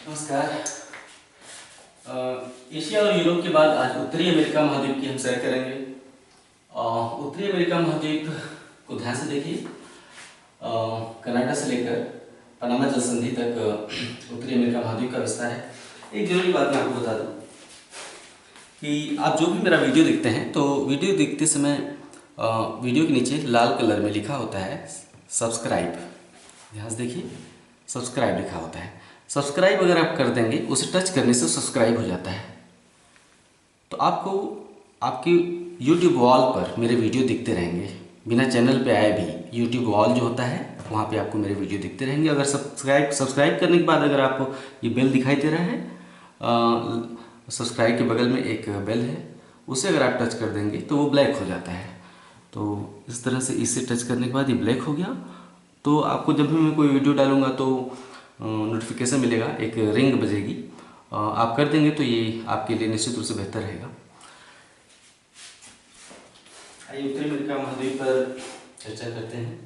नमस्कार। एशिया और यूरोप के बाद आज उत्तरी अमेरिका महाद्वीप की हम सैर करेंगे। उत्तरी अमेरिका महाद्वीप को ध्यान से देखिए। कनाडा से लेकर पनामा जल संधि तक उत्तरी अमेरिका महाद्वीप का विस्तार है। एक जरूरी बात मैं आपको बता दूं कि आप जो भी मेरा वीडियो देखते हैं तो वीडियो देखते समय वीडियो के नीचे लाल कलर में लिखा होता है सब्सक्राइब। ध्यान से देखिए, सब्सक्राइब लिखा होता है। सब्सक्राइब अगर आप कर देंगे, उसे टच करने से सब्सक्राइब हो जाता है, तो आपको आपकी YouTube वॉल पर मेरे वीडियो दिखते रहेंगे। बिना चैनल पे आए भी YouTube वॉल जो होता है वहाँ पे आपको मेरे वीडियो दिखते रहेंगे। अगर सब्सक्राइब करने के बाद अगर आपको ये बेल दिखाई दे रहा है, सब्सक्राइब के बगल में एक बेल है, उसे अगर आप टच कर देंगे तो वो ब्लैक हो जाता है। तो इस तरह से इसे टच करने के बाद ये ब्लैक हो गया, तो आपको जब भी मैं कोई वीडियो डालूंगा तो नोटिफिकेशन मिलेगा, एक रिंग बजेगी। आप कर देंगे तो ये आपके लिए निश्चित रूप से बेहतर रहेगा। आइए उत्तरी अमेरिका महाद्वीप पर चर्चा करते हैं।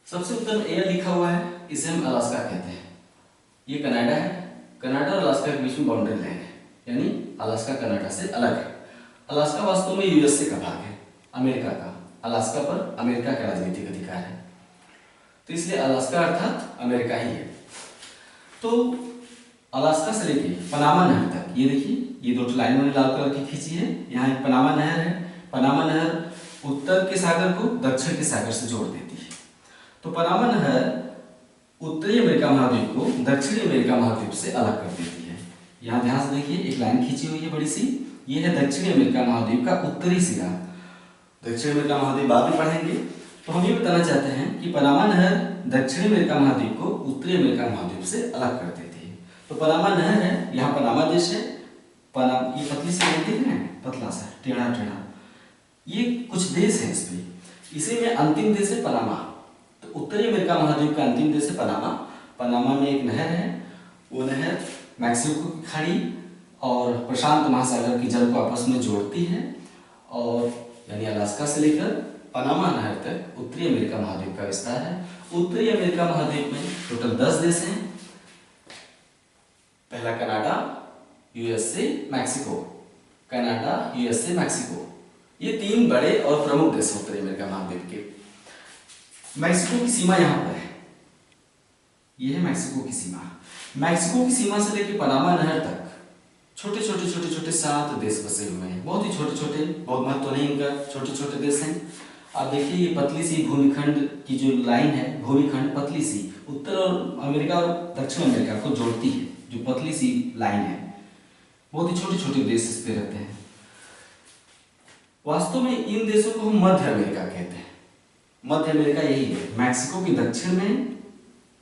सबसे उत्तर एयर लिखा हुआ है, इसे हम अलास्का कहते हैं। ये कनाडा है। कनाडा और अलास्का के बीच में बाउंड्री लाइन है, यानी अलास्का कनाडा से अलग है। अलास्का वास्तव में यूएसए का भाग है, अमेरिका का। अलास्का पर अमेरिका का राजनीतिक अधिकार है, तो इसलिए अलास्का अर्थात अमेरिका ही है। तो अलास्का से लेके पनामा नहर तक, ये देखिए, ये दो लाइन मैंने लाल कलर की खींची है। यहाँ एक पनामा नहर है। पनामा नहर उत्तर के सागर को दक्षिण के सागर से जोड़ देती है। तो पनामा नहर उत्तरी अमेरिका महाद्वीप को दक्षिणी अमेरिका महाद्वीप से अलग कर देती है। यहाँ ध्यान से देखिए, एक लाइन खींची हुई है बड़ी सी, ये है दक्षिणी अमेरिका महाद्वीप का उत्तरी सिरा। दक्षिणी अमेरिका महाद्वीप बाद में पढ़ेंगे। तो हम ये बताना चाहते हैं कि पनामा नहर दक्षिणी अमेरिका महाद्वीप को उत्तरी अमेरिका महाद्वीप से अलग कर देती है। तो पनामा नहर है, यहाँ पनामा देश है। ये पतली सी देख रहे हैं, पतला सा टेढ़ा टेढ़ा, ये कुछ देश है इसमें। इसी में अंतिम देश है पनामा। तो उत्तरी अमेरिका महाद्वीप का अंतिम देश है पनामा। पनामा में एक नहर है, वो नहर मैक्सिको की खाड़ी और प्रशांत महासागर की जल को आपस में जोड़ती है, और यानी अलास्का से लेकर पनामा नहर तक उत्तरी अमेरिका महाद्वीप का विस्तार है। उत्तरी अमेरिका महाद्वीप में टोटल 10 देश हैं। पहला Canada, USA, Mexico. Canada, USA, Mexico, ये 3 बड़े और प्रमुख देश हैं उत्तरी अमेरिका महाद्वीप के। मैक्सिको की सीमा यहाँ पर है, ये है मैक्सिको की सीमा। मैक्सिको की सीमा से लेकर पनामा नहर तक छोटे छोटे 7 देश बसे हुए हैं। बहुत ही छोटे छोटे, बहुत महत्व नहीं इनका, छोटे छोटे देश हैं। आप देखिए, ये पतली सी भूमिखंड की जो लाइन है, भूमिखंड पतली सी उत्तर और अमेरिका और दक्षिण अमेरिका को जोड़ती है, जो पतली सी लाइन है। बहुत ही छोटे छोटे देश इस पे रहते हैं। वास्तव में इन देशों को हम मध्य अमेरिका कहते हैं। मध्य अमेरिका यही है, मैक्सिको के दक्षिण में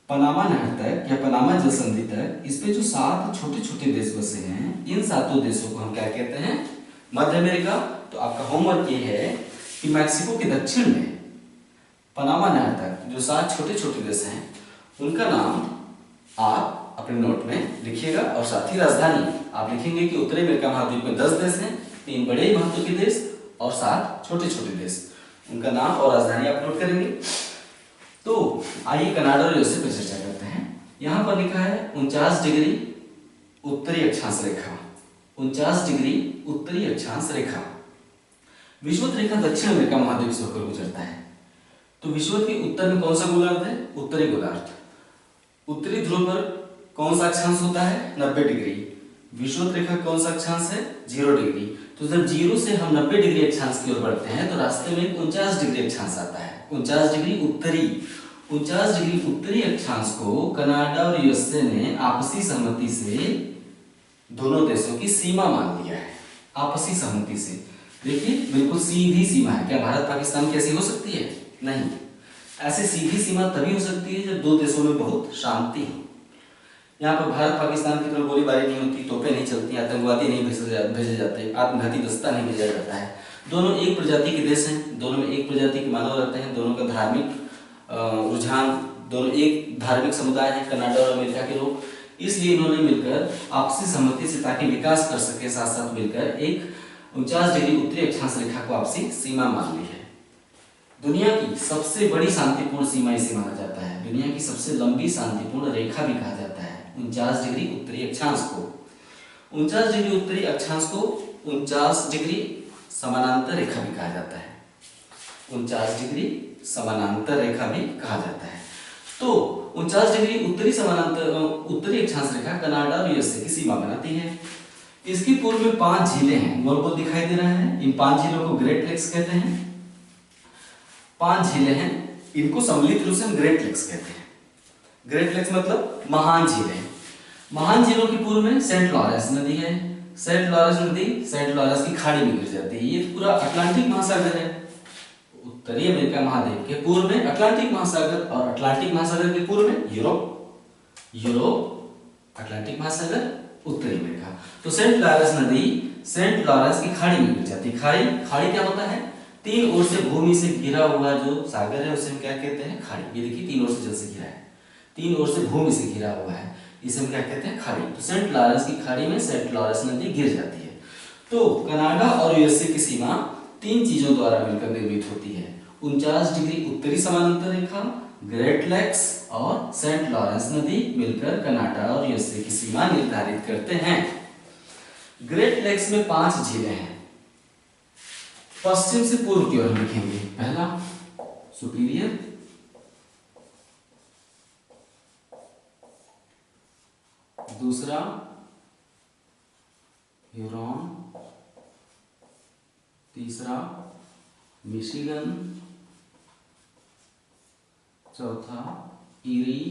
पनामा नहर तक या पनामा जल संधि तक, इस पे जो 7 छोटे छोटे देश बसे हैं, इन 7 देशों को हम क्या कहते हैं? मध्य अमेरिका। तो आपका होमवर्क ये है कि मैक्सिको के दक्षिण में पनामा नहर तक जो 7 छोटे छोटे देश हैं, उनका नाम आप अपने नोट में लिखिएगा, और साथ ही राजधानी आप लिखेंगे कि उत्तरी अमेरिका महाद्वीप में 10 देश हैं, 3 बड़े महत्व के देश और 7 छोटे छोटे देश, उनका नाम और राजधानी आप नोट करेंगे। तो आइए कनाडा और यूएसए पर चर्चा करते हैं। यहाँ पर लिखा है 49 डिग्री उत्तरी अक्षांश रेखा। 49 डिग्री उत्तरी अक्षांश रेखा। विषुवत रेखा दक्षिण अमेरिका महाद्वीप से होकर गुजरता है। तो विषुवत के उत्तर में कौन सा गोलार्ध है? उत्तरी गोलार्ध। उत्तरी ध्रुव पर कौन सा अक्षांश होता है? 90 डिग्री। विषुवत रेखा कौन सा अक्षांश है? 0 डिग्री। तो जब 0 से हम 90 डिग्री अक्षांश की ओर बढ़ते हैं तो रास्ते में 49 डिग्री अक्षांश आता है। 49 डिग्री उत्तरी। 49 डिग्री उत्तरी अक्षांश को कनाडा और यूएसए ने आपसी सहमति से दोनों देशों की सीमा मान लिया है। आपसी सहमति से, देखिए बिल्कुल सीधी सीमा है। क्या भारत पाकिस्तान की ऐसी हो सकती है? नहीं। ऐसे सीधी सीमा तभी हो सकती है जब 2 देशों में बहुत शांति हो। यहाँ पर भारत पाकिस्तान की तरफ गोलीबारी नहीं होती, तोपें नहीं चलती, आतंकवादी नहीं भेजे जाते, आत्मघाती दस्ता नहीं भेजा जाता है। दोनों एक प्रजाति के देश हैं, दोनों में एक प्रजाति के मानव रहते हैं, दोनों का धार्मिक रुझान, दोनों एक धार्मिक समुदाय है, कनाडा और अमेरिका के लोग। इसलिए इन्होंने मिलकर आपसी सहमति से, ताकि विकास कर सके, साथ साथ मिलकर एक 49 डिग्री उत्तरी अक्षांश रेखा को आपसी सीमा मान ली है। दुनिया की सबसे बड़ी शांतिपूर्ण सीमा इसे माना जाता है। दुनिया की सबसे लंबी शांतिपूर्ण रेखा भी कहा जाता है 49 डिग्री उत्तरी अक्षांश को। 49 डिग्री उत्तरी अक्षांश को 49 डिग्री समानांतर रेखा भी कहा जाता है। 49 डिग्री समानांतर रेखा भी कहा जाता है। तो 49 डिग्री उत्तरी समानांतर उत्तरी अक्षांश रेखा कनाडा और यूएसए की सीमा बनाती है। इसकी पूर्व में 5 झीलें हैं, गोल गोल दिखाई दे रहा है। इन 5 झीलों को ग्रेट लेक्स कहते हैं। 5 झीलें हैं, इनको सम्मिलित रूप से हम ग्रेट लेक्स कहते हैं। ग्रेट लेक्स मतलब महान झीलें। महान झीलों की पूर्व में सेंट लॉरेंस नदी है। सेंट लॉरेंस नदी सेंट लॉरेंस की खाड़ी में गिर जाती है। ये पूरा अटलांटिक महासागर है। उत्तरी अमेरिका महाद्वीप के पूर्व में अटलांटिक महासागर और अटलांटिक महासागर के पूर्व में यूरोप अटलांटिक महासागर उत्तरी अमेरिका। तो सेंट लॉरेंस नदी सेंट लॉरेंस की खाड़ी में गिर जाती है। खाड़ी क्या होता है? 3 ओर से भूमि से घिरा हुआ जो सागर है उसे हम क्या कहते हैं? खाड़ी। ये देखिए 3 ओर से जल से घिरा है, 3 ओर से भूमि से घिरा हुआ है, इसे हम क्या कहते हैं? खाड़ी। तो सेंट लॉरेंस की खाड़ी में सेंट लॉरेंस नदी गिर जाती है। तो कनाडा और यूएसए की सीमा 3 चीजों द्वारा मिलकर निर्मित होती है। 49 डिग्री उत्तरी समानांतर रेखा, ग्रेट लेक्स और सेंट लॉरेंस नदी मिलकर कनाडा और यूएसए की सीमा निर्धारित करते हैं। ग्रेट लेक्स में 5 झीलें हैं। पश्चिम से पूर्व की ओर लिखेंगे। पहला सुपीरियर, दूसरा ह्यूरॉन, तीसरा मिशिगन, चौथा ईरी,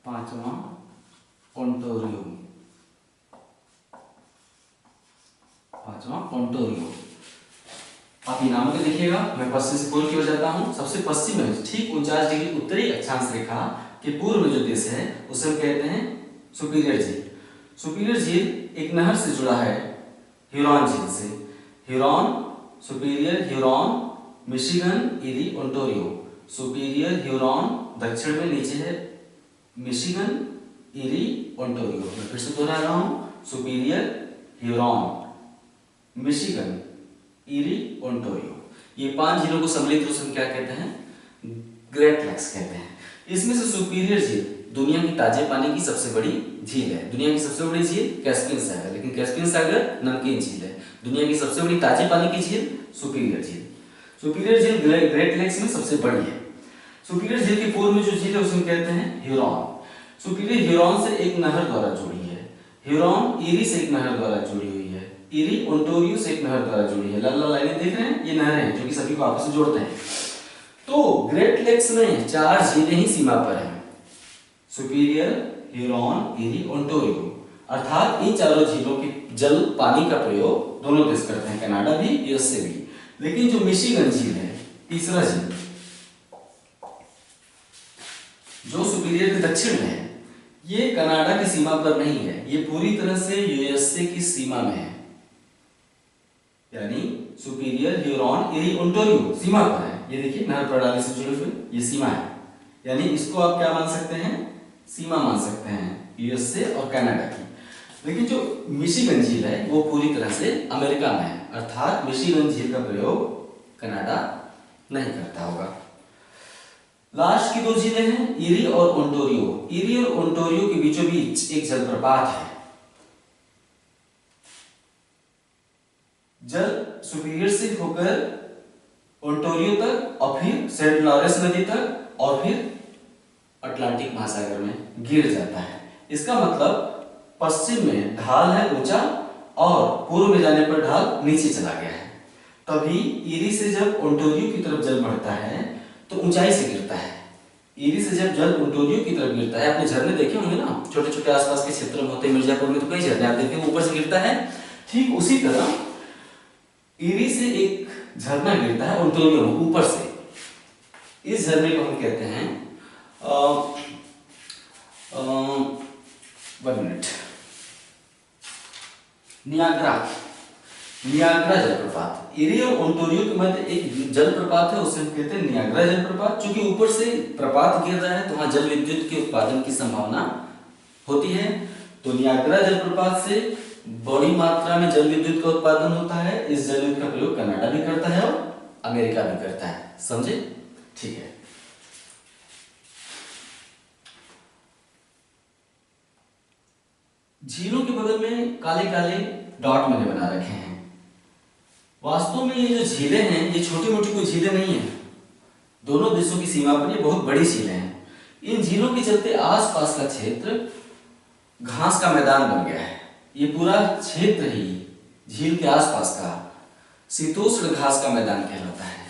पांचवा ओंटारियो। आप ये नामों को देखिएगा। मैं पश्चिम से पूर्व की ओर जाता हूं। सबसे पश्चिम में ठीक 49 डिग्री उत्तरी अक्षांश रेखा के पूर्व में जो देश है उसे हम कहते हैं सुपीरियर झील। सुपीरियर झील एक नहर से जुड़ा है ह्यूरॉन झील से। Huron, superior, Huron, Michigan, eerie, Ontario. Superior, Huron, दक्षिण में नीचे है मिशिगन, ईरी, ओंटारियो। मैं फिर से दोहरा रहा हूं, superior, Huron, Michigan, eerie, Ontario. ये 5 झीलों को सम्मिलित रूप से हम क्या कहते हैं? ग्रेट लेक्स कहते हैं। इसमें से सुपीरियर झील दुनिया की ताजे पानी की सबसे बड़ी झील है। दुनिया की सबसे बड़ी झील कैस्पियन सागर, लेकिन कैस्पियन सागर नमकीन झील है। दुनिया की सबसे बड़ी ताजे पानी की झील सुपीरियर झील। सुपीरियर झील ग्रेट लेक्स में सबसे बड़ी है। सुपीरियर झील के पूर्व में जो झील है उसे हम कहते हैं ह्यूरॉन। सुपीरियर ह्यूरॉन से एक नहर द्वारा जुड़ी है। ह्यूरॉन ईरी से एक नहर द्वारा जुड़ी हुई है। ईरी ओंटारियो से एक नहर द्वारा जुड़ी है। लाल लाल लाइनें देख रहे हैं, ये नहर है जो कि सभी को आपस में जोड़ते हैं। तो ग्रेट लेक्स में 4 झीलें ही सीमा पर हैं, सुपीरियर, ह्यूरॉन, ईरी, ओंटारियो। अर्थात इन चारों झीलों के जल पानी का प्रयोग दोनों देश करते हैं, कनाडा भी यूएसए भी। लेकिन जो मिशिगन झील है, तीसरा झील जो सुपीरियर के दक्षिण में है, ये कनाडा की सीमा पर नहीं है, ये पूरी तरह से यूएसए की सीमा में है। यानी सुपीरियर, ह्यूरॉन, ईरी, ओंटारियो सीमा पर है। ये देखिए नहर प्रणाली से जुड़े हुए ये सीमा है। यानी इसको आप क्या मान सकते हैं? सीमा मान सकते हैं यूएसए और कनाडा की। लेकिन जो मिशिगन झील है वो पूरी तरह से अमेरिका में है, अर्थात मिशिगन झील का प्रयोग कनाडा नहीं करता होगा। लास्ट की 2 झीलें हैं ईरी और ओंटारियो। ईरी और ओंटारियो के बीचों बीच एक जलप्रपात है। जल सुपीरियर से होकर ओंटारियो तक और फिर सेंट लॉरेंस नदी तक और फिर अटलांटिक महासागर में गिर जाता है। इसका मतलब पश्चिम में ढाल है ऊंचा और पूर्व में जाने पर ढाल नीचे चला गया है। तभी ईरी से जब ओंटारियो की तरफ जल बढ़ता है तो ऊंचाई से गिरता है। ईरी से जब जल ओंटारियो की तरफ गिरता है, आपने झरने देखे होंगे ना, छोटे छोटे आसपास के क्षेत्र में होते हैं, मिर्जापुर में तो कई झरने आप देखते हैं ऊपर से गिरता है। ठीक उसी तरह ईरी से एक झरना गिरता है ओंटारियो में ऊपर से। इस झरने को हम कहते हैं 1 मिनट, नियाग्रा जलप्रपात। ईरी और ओंटारियो के मध्य एक जलप्रपात है, उसे हम कहते हैं नियाग्रा जलप्रपात। क्योंकि ऊपर से प्रपात गिर रहा है तो वहां जल विद्युत के उत्पादन की संभावना होती है। तो नियाग्रा जलप्रपात से बड़ी मात्रा में जल विद्युत का उत्पादन होता है। इस जल विद्युत का प्रयोग कनाडा भी करता है और अमेरिका भी करता है, समझे? ठीक है। झीलों के बगल में काले काले डॉट मैंने बना रखे हैं। वास्तव में ये जो झीलें हैं ये छोटी मोटी कोई झीलें नहीं है, दोनों देशों की सीमा पर ये बहुत बड़ी झीलें हैं। इन झीलों के चलते आसपास का क्षेत्र घास का मैदान बन गया है। ये पूरा क्षेत्र ही झील के आसपास का शीतोष्ण घास का मैदान कहलाता है।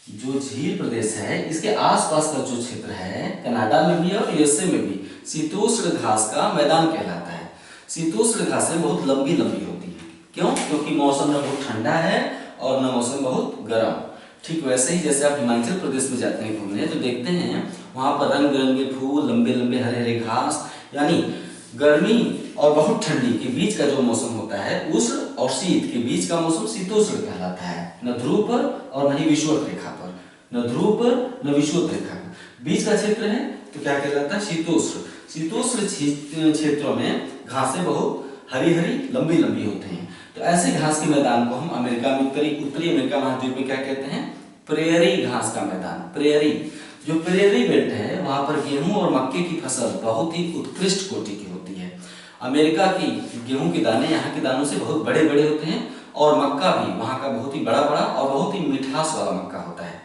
जो झील प्रदेश है इसके आसपास का जो क्षेत्र है कनाडा में भी और यूएसए में भी शीतोष्ण घास का मैदान कहलाता है। शीतोष्ण घासें बहुत लंबी लंबी होती हैं। क्यों? क्योंकि मौसम न बहुत ठंडा है और न मौसम बहुत गर्म। ठीक वैसे ही जैसे आप हिमाचल प्रदेश में जाते हैं घूमने तो देखते हैं वहां पर रंग बिरंगे फूल, लंबे लंबे हरे हरे घास, यानी गर्मी और बहुत ठंडी के बीच का जो मौसम होता है उष्ण और शीत के बीच का मौसम शीतोष्ण कहलाता है। न ध्रुव पर और न ही विषुवत रेखा पर, न ध्रुव पर न विषुवत रेखा पर बीच का क्षेत्र है तो क्या कहलाता है? शीतोष्ण। शीतोष्ण क्षेत्रों में घासें बहुत हरी हरी लंबी लंबी होते हैं। तो ऐसे घास के मैदान को हम अमेरिका में उत्तरी अमेरिका महाद्वीप में क्या कहते हैं? प्रेयरी घास का मैदान। प्रेयरी, जो प्रेयरी बेल्ट है वहां पर गेहूं और मक्के की फसल बहुत ही उत्कृष्ट कोटि की होती है। अमेरिका की गेहूं के दाने यहाँ के दानों से बहुत बड़े बड़े होते हैं और मक्का भी वहां का बहुत ही बड़ा बड़ा और बहुत ही मिठास वाला मक्का होता है।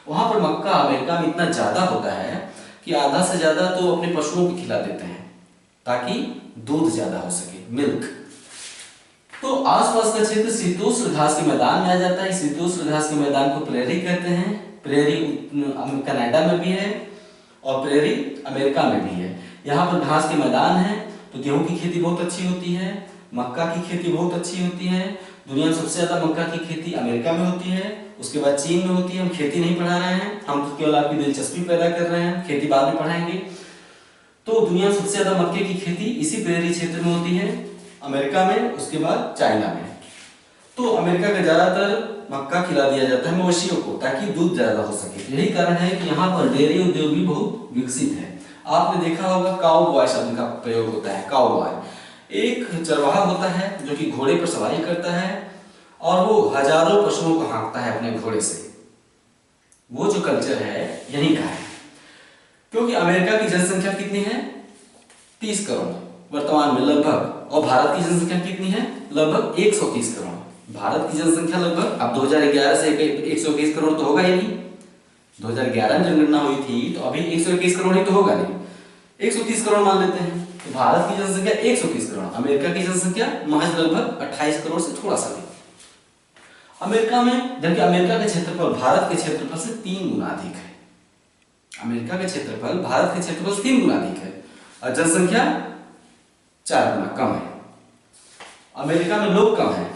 वहां पर मक्का अमेरिका में इतना ज्यादा होता है कि आधा से ज्यादा तो अपने पशुओं को खिला देते हैं ताकि दूध ज्यादा हो सके, मिल्क। तो आसपास का क्षेत्र शीतोष्ण घास के मैदान में आ जाता है। शीतोष्ण घास के मैदान को प्रेयरी कहते हैं। प्रेयरी कनाडा में भी है और प्रेयरी अमेरिका में भी है। यहाँ पर घास के मैदान है तो गेहूं की खेती बहुत अच्छी होती है, मक्का की खेती बहुत अच्छी होती है। दुनिया में सबसे ज्यादा मक्का की खेती अमेरिका में होती है, उसके बाद चीन में होती है। हम खेती नहीं पढ़ा रहे हैं, हम तो केवल आपकी दिलचस्पी पैदा कर रहे हैं, खेती बाद में पढ़ाएंगे। तो दुनिया में सबसे ज्यादा मक्के की खेती इसी प्रेयरी क्षेत्र में होती है, अमेरिका में, उसके बाद चाइना में। तो अमेरिका का ज्यादातर मक्का खिला दिया जाता है मवेशियों को ताकि दूध ज्यादा हो सके। यही कारण है कि यहाँ पर डेयरी उद्योग भी बहुत विकसित है। आपने देखा होगा काउ बॉय शब्द का प्रयोग होता है। काउ बॉय एक चरवाहा होता है जो कि घोड़े पर सवारी करता है और वो हजारों पशुओं को हाँकता है अपने घोड़े से। वो जो कल्चर है यही का है। क्योंकि अमेरिका की जनसंख्या कितनी है? 30 करोड़ वर्तमान में लगभग, और भारत की जनसंख्या कितनी है? लगभग 130 करोड़। भारत की जनसंख्या लगभग, अब 2011 से 121 करोड़ तो होगा ही नहीं। 2011 में जनगणना हुई थी तो अभी 121 करोड़ ही तो होगा नहीं, 130 करोड़ मान लेते हैं। तो भारत की जनसंख्या 130 करोड़, अमेरिका की जनसंख्या महज लगभग 28 करोड़ से थोड़ा सा भी। अमेरिका में, जबकि अमेरिका का क्षेत्रफल भारत के क्षेत्रफल से 3 गुना अधिक है। अमेरिका का क्षेत्रफल भारत के क्षेत्रफल से 3 गुना अधिक है और जनसंख्या 4 गुना कम है। अमेरिका में लोग कम है,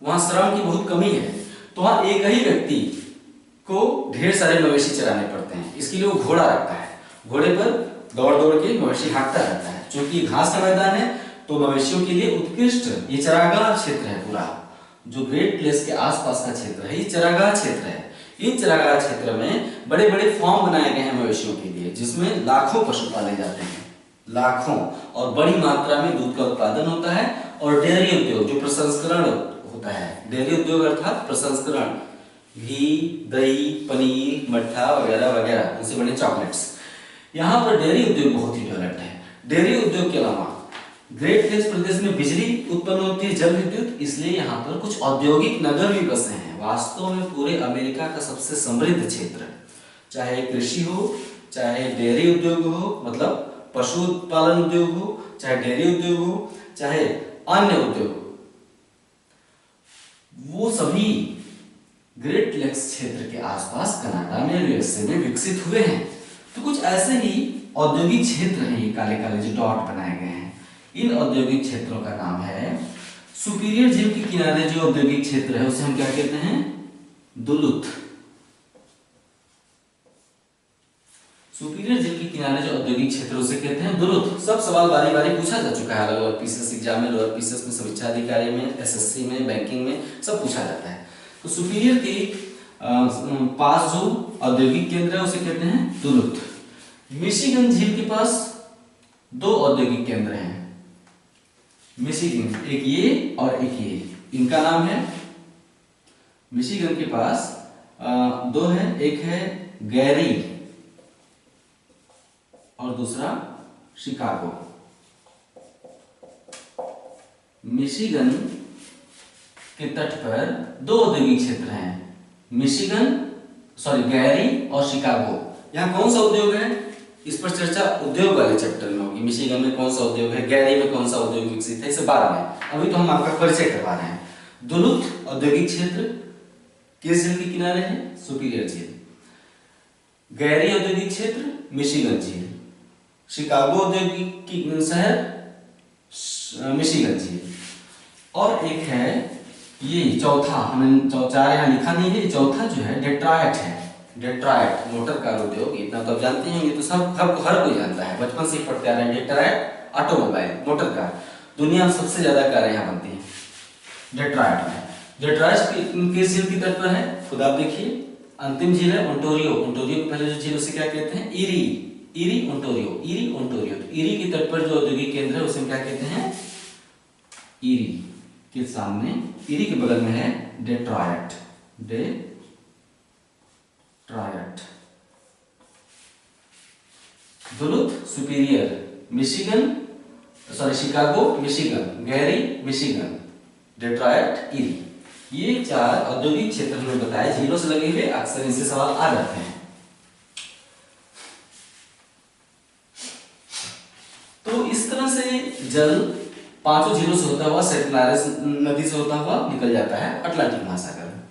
वहां श्रम की बहुत कमी है, तो वहां एक ही व्यक्ति को ढेर सारे मवेशी चराने पड़ते हैं। इसके लिए वो घोड़ा रखता है, घोड़े पर दौड़ दौड़ के मवेशी हाँकता रहता है। क्योंकि घास का मैदान है तो मवेशियों के लिए उत्कृष्ट ये चरागाह क्षेत्र है। पूरा जो ग्रेट प्लेस के आसपास का क्षेत्र है ये चरागाह क्षेत्र है। इन चरागाह क्षेत्र में बड़े बड़े फार्म बनाए गए हैं मवेशियों के लिए, जिसमें लाखों पशु पाले जाते हैं, लाखों, और बड़ी मात्रा में दूध का उत्पादन होता है। और डेयरी उद्योग जो प्रसंस्करण होता है, डेयरी उद्योग अर्थात प्रसंस्करण, घी, दही, पनीर, मट्ठा वगैरह वगैरह, इनसे बने चॉकलेट्स। यहाँ पर डेयरी उद्योग बहुत ही डेवलप्ड है। डेयरी उद्योग के अलावा ग्रेट प्लेस प्रदेश में बिजली उत्पन्न होती है, जल विद्युत, इसलिए यहाँ पर कुछ औद्योगिक नगर भी बसे हैं। वास्तव में पूरे अमेरिका का सबसे समृद्ध क्षेत्र, चाहे कृषि हो, चाहे डेयरी उद्योग हो, मतलब पशु पालन उद्योग हो, चाहे डेयरी उद्योग हो, चाहे अन्य उद्योग, वो सभी ग्रेट लेक्स क्षेत्र के आसपास कनाडा में, यूएसए में विकसित हुए हैं। तो कुछ ऐसे ही औद्योगिक क्षेत्र हैं, ये काले काले जो डॉट बनाए गए हैं। इन औद्योगिक क्षेत्रों का नाम है, सुपीरियर झील के किनारे जो औद्योगिक क्षेत्र है उसे हम क्या कहते हैं? दुलुथ। सुपीरियर झील के किनारे जो औद्योगिक क्षेत्र उसे कहते हैं दुलुथ। सब सवाल बारी बारी पूछा जा चुका है लोअर पीसीएस एग्जाम में, लोअर पीसीएस में, समीक्षा अधिकारी में, एसएससी में, बैंकिंग में, सब पूछा जाता है। तो सुपीरियर के पास जो औद्योगिक केंद्र है उसे कहते हैं दुलुथ। मिशिगन झील के पास 2 औद्योगिक केंद्र हैं, मिशिगन, एक ये और एक ये, इनका नाम है। मिशिगन के पास दो है, एक है गैरी और दूसरा शिकागो। मिशिगन के तट पर दो औद्योगिक क्षेत्र हैं, गैरी और शिकागो। यहाँ कौन सा उद्योग है, इस पर चर्चा उद्योग वाले चैप्टर में होगी। मिशिगन में कौन सा उद्योग है, गैरी में कौन सा उद्योग विकसित है, इसे बाद में। अभी तो हम आपका परिचय करवा रहे हैं। दुलुथ औद्योगिक क्षेत्र किस झील के किनारे है, सुपीरियर झील। गैरी औद्योगिक क्षेत्र मिशिगन झील। शिकागो औद्योगिक शहर मिशिगन झील। और एक है ये चौथा, हमने चार यहाँ लिखा नहीं है, चौथा जो है डेट्रॉयट है। डेट्रॉयट मोटर कार उद्योग, इतना तो आप जानते हैं, ये तो सब हर कोई जानता है, बचपन से ही पढ़ते आ रहे हैं। डेट्रॉयट ऑटोमोबाइल, मोटर कार, दुनिया में सबसे ज्यादा कारें यहाँ बनती हैं डेट्रॉयट में। डेट्रॉयट किस झील की तट पर है, खुद आप देखिए। अंतिम झील है ओंटारियो। ओंटारियो पहले जो झील उसे क्या कहते हैं, इरी ओंटारियो। इरी के तट पर जो औद्योगिक केंद्र है उसे क्या कहते हैं, इरी के सामने, इरी के बगल में है Detroit. Duluth Superior Chicago Michigan, Gary Michigan, Detroit Erie, ये चार औद्योगिक क्षेत्र में बताए, झीलों से लगे हुए, अक्सर इनसे सवाल आ जाते हैं। तो इस तरह से जल पांचों झीलों से होता हुआ, सेंट लॉरेंस नदी से होता हुआ निकल जाता है अटलांटिक महासागर में।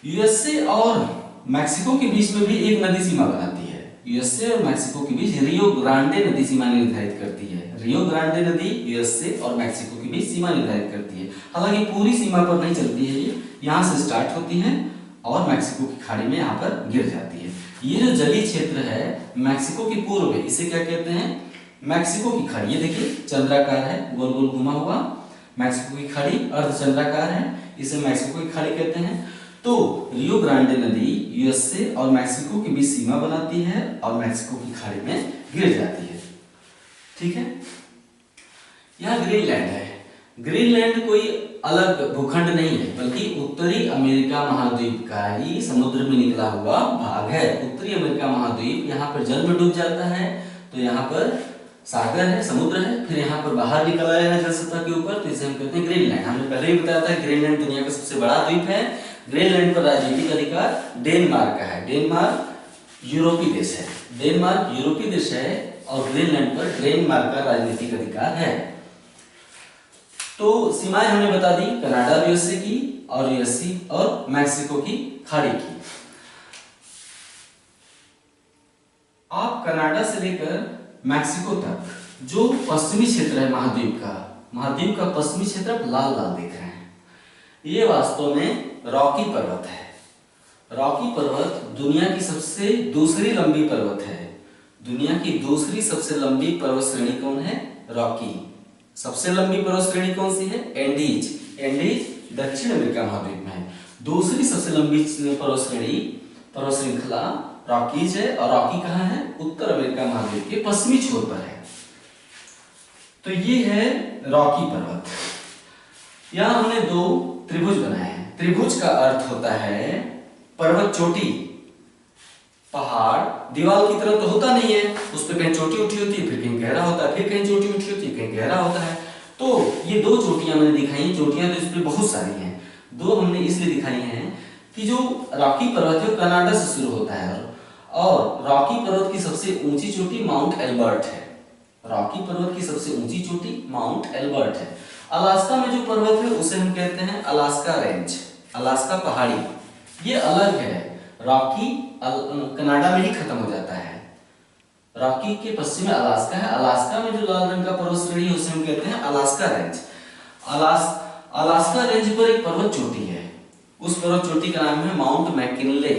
यूएसए और मैक्सिको के बीच में भी एक नदी सीमा बनाती है। यूएसए और मैक्सिको के बीच रियो ग्रांडे नदी सीमा निर्धारित करती है। रियो ग्रांडे नदी यूएसए और मैक्सिको के बीच सीमा निर्धारित करती है। हालांकि पूरी सीमा पर नहीं चलती है, ये यहाँ से स्टार्ट होती है और मैक्सिको की खाड़ी में यहाँ पर गिर जाती है। ये जो जलीय क्षेत्र है मैक्सिको के पूर्व में, इसे क्या कहते हैं, मैक्सिको की खाड़ी। ये देखिए चंद्राकार है, गोल गोल घुमा हुआ। मैक्सिको की खाड़ी अर्धचंद्राकार है, इसे मैक्सिको की खाड़ी कहते हैं। तो रियो ग्रांडे नदी यूएसए और मैक्सिको के बीच सीमा बनाती है और मैक्सिको की खाड़ी में गिर जाती है। ठीक है, यहाँ ग्रीनलैंड है। ग्रीनलैंड कोई अलग भूखंड नहीं है, बल्कि उत्तरी अमेरिका महाद्वीप का ही समुद्र में निकला हुआ भाग है। उत्तरी अमेरिका महाद्वीप, यहाँ पर जल में डूब जाता है तो यहाँ पर सागर है, समुद्र है, फिर यहाँ पर बाहर निकल आया है जल सतह के ऊपर, तो इसे हम कहते हैं ग्रीनलैंड। हमने पहले ही बताया था ग्रीनलैंड दुनिया का सबसे बड़ा द्वीप है। ग्रीनलैंड पर राजनीतिक अधिकार डेनमार्क का है। डेनमार्क यूरोपीय देश है, डेनमार्क यूरोपीय देश है और ग्रीनलैंड पर डेनमार्क का राजनीतिक अधिकार है। तो सीमाएं हमने बता दी, कनाडा यूएसए की और यूएसए और मैक्सिको की खाड़ी की। आप कनाडा से लेकर मैक्सिको तक जो पश्चिमी क्षेत्र है महाद्वीप का पश्चिमी क्षेत्र आप लाल लाल देख रहे हैं, ये वास्तव में रॉकी पर्वत है। रॉकी पर्वत दुनिया की सबसे दूसरी लंबी पर्वत है। दुनिया की दूसरी सबसे लंबी पर्वत श्रेणी कौन है, रॉकी। सबसे लंबी पर्वत श्रेणी कौन सी है, एंडीज। एंडीज दक्षिण अमेरिका महाद्वीप में है। दूसरी सबसे लंबी पर्वत श्रृंखला रॉकीज है, और रॉकी कहाँ है, उत्तर अमेरिका महाद्वीप के पश्चिमी छोर पर है। तो ये है रॉकी पर्वत। यहां हमने दो त्रिभुज बनाए हैं। त्रिभुज का अर्थ होता है पर्वत चोटी। पहाड़ दीवार की तरह तो होता नहीं है, उस पर कहीं चोटी उठी होती है, फिर कहीं गहरा होता है, फिर कहीं चोटी उठी होती है, कहीं गहरा होता है। तो ये दो चोटियां मैंने दिखाई हैं। चोटियां तो इस पर बहुत सारी हैं, दो हमने इसलिए दिखाई हैं कि जो रॉकी पर्वत है कनाडा से शुरू होता है, और रॉकी पर्वत की सबसे ऊंची चोटी माउंट एल्बर्ट है। रॉकी पर्वत की सबसे ऊंची चोटी माउंट एल्बर्ट है। अलास्का में जो पर्वत है उसे हम कहते हैं अलास्का रेंज, अलास्का पहाड़ी। ये अलग है, रॉकी कनाडा में ही खत्म हो जाता है। रॉकी के पश्चिम में अलास्का है। अलास्का में जो लाल रंग का पर्वत श्रेणी है उसे हम कहते हैं अलास्का रेंज। अलास्का रेंज पर एक पर्वत चोटी है, उस पर्वत चोटी का नाम है माउंट मैकिनले।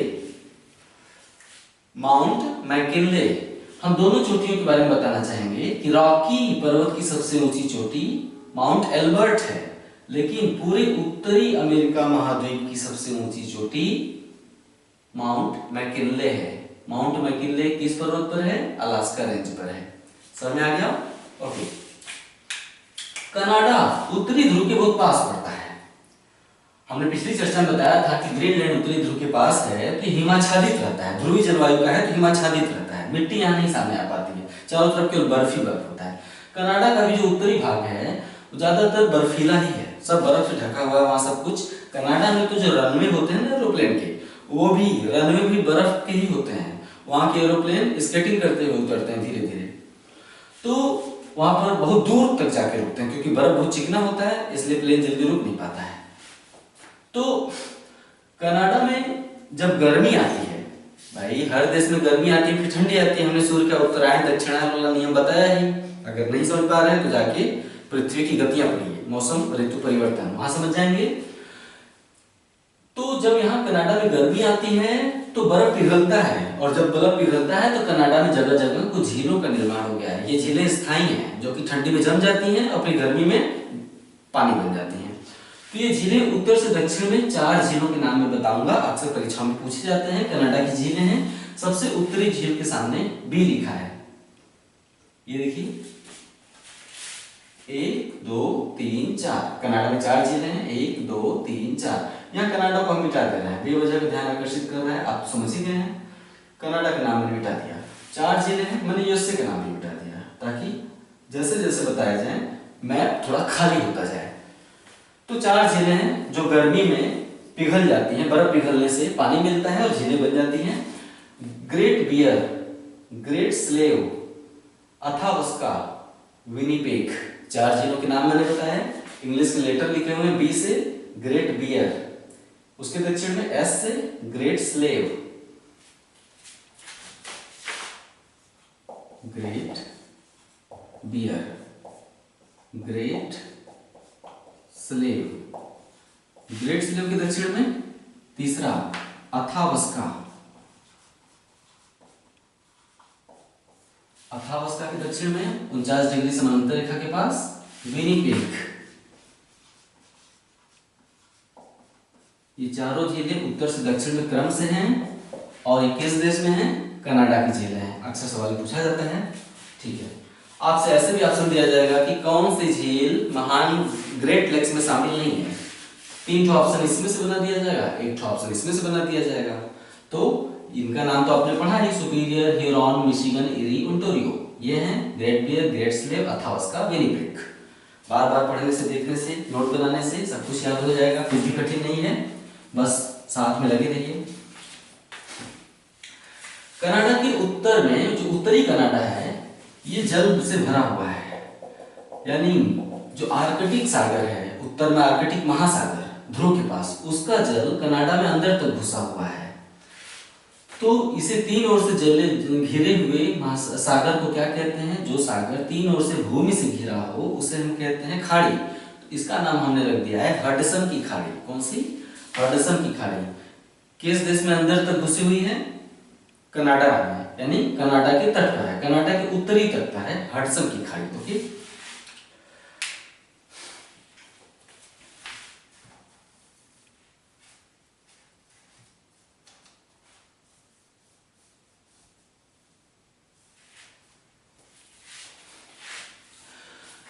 Mount McKinley. हम दोनों चोटियों के बारे में बताना चाहेंगे कि रॉकी पर्वत की सबसे ऊंची चोटी माउंट एल्बर्ट है, लेकिन पूरे उत्तरी अमेरिका महाद्वीप की सबसे ऊंची चोटी माउंट मैकिनले है। माउंट मैकिनले किस पर्वत पर है, अलास्का रेंज पर है। समझ में आ गया? ओके। कनाडा उत्तरी ध्रुव के बहुत पास पड़ता है। हमने पिछली चर्चा में बताया था कि ग्रीनलैंड उत्तरी ध्रुव के पास है तो हिमाच्छादित रहता है, ध्रुवीय जलवायु का है तो हिमाच्छादित रहता है, मिट्टी यहाँ नहीं सामने आ पाती है, चारों तरफ केवल बर्फ ही बर्फ होता है। कनाडा का भी जो उत्तरी भाग है वो ज्यादातर बर्फीला ही है, सब बर्फ से ढका हुआ है वहाँ सब कुछ। कनाडा में तो जो रनवे होते हैं ना एरोप्लेन के, वो भी रनवे भी बर्फ के ही होते हैं, वहाँ के एरोप्लेन स्केटिंग करते हुए उतरते हैं धीरे धीरे, तो वहां पर बहुत दूर तक जाके रुकते हैं क्योंकि बर्फ बहुत चिकना होता है, इसलिए प्लेन जल्दी रुक नहीं पाता है। तो कनाडा में जब गर्मी आती है, भाई हर देश में गर्मी आती है फिर ठंडी आती है, हमने सूर्य का उत्तरायण दक्षिणायन वाला नियम बताया ही, अगर नहीं समझ पा रहे हैं तो जाके पृथ्वी की गतियां पढ़िए, मौसम ऋतु परिवर्तन, वहां समझ जाएंगे। तो जब यहाँ कनाडा में गर्मी आती है तो बर्फ पिघलता है, और जब बर्फ पिघलता है तो कनाडा में जगह जगह कुछ झीलों का निर्माण हो गया है। ये झीलें स्थायी हैं जो कि ठंडी में जम जाती हैं और फिर गर्मी में पानी बन जाती हैं। तो ये झीलें उत्तर से दक्षिण में 4 झीलों के नाम में बताऊंगा, अक्सर परीक्षा में पूछे जाते हैं। कनाडा की झीलें हैं, सबसे उत्तरी झील के सामने बी लिखा है, ये देखिए 1 2 3 4, कनाडा में 4 झीलें हैं, 1 2 3 4। यहाँ कनाडा को हम मिटा दे रहे हैं, बेवजह का ध्यान आकर्षित कर रहा है, आप समझ ही गए हैं। कनाडा का नाम मैंने मिटा दिया, 4 झीलें हैं, मैंने यूएसए का नाम भी मिटा दिया ताकि जैसे जैसे बताया जाए मैप थोड़ा खाली होता जाए। तो 4 झीलें हैं जो गर्मी में पिघल जाती हैं, बर्फ पिघलने से पानी मिलता है और झीलें बन जाती हैं। Great Bear, Great Slave, Athabasca, Winnipeg, 4 झीलों के नाम मैंने बताया, इंग्लिश के लेटर लिखे हुए हैं, बी से ग्रेट बियर, उसके दक्षिण में एस से Great Slave, Great Bear, Great Slave, Great Slave के दक्षिण में तीसरा अथावस्का, अथावस्का के दक्षिण में 49 डिग्री समांतर रेखा के पास विनिपेग। ये चारों झीलें उत्तर से दक्षिण में क्रम से हैं और ये किस देश में हैं? कनाडा की झीलें हैं। अक्सर सवाल पूछा जाता है, ठीक है। आपसे ऐसे भी ऑप्शन दिया जाएगा कि कौन सी झील महान ग्रेट लेक्स में शामिल नहीं है। 3 ऑप्शन इसमें से बना दिया जाएगा, 1 ऑप्शन इसमें से बना दिया जाएगा। तो इनका नाम तो आपने पढ़ा है, Superior, Huron, Michigan, Erie, Ontario. ये हैं Great Bear, Great Slave, Athabasca, Winnipeg. बार बार पढ़ने से, देखने से, नोट बनाने से सब कुछ याद हो जाएगा, कुछ भी कठिन नहीं है, बस साथ में लगे रहिए। कनाडा के उत्तर में जो उत्तरी कनाडा है ये जल से भरा हुआ है, यानी जो आर्कटिक सागर है, उत्तर में आर्कटिक महासागर ध्रुव के पास, उसका जल कनाडा में अंदर तक घुसा हुआ है। तो इसे 3 ओर से जल घिरे हुए सागर को क्या कहते हैं? जो सागर 3 ओर से भूमि से घिरा हो उसे हम कहते हैं खाड़ी। तो इसका नाम हमने रख दिया है हडसन की खाड़ी। कौन सी? हडसन की खाड़ी। किस देश में अंदर तक घुसी हुई है? कनाडा में, यानी कनाडा के तट पर है, कनाडा के उत्तरी तट पर है हडसन की खाड़ी। ओके,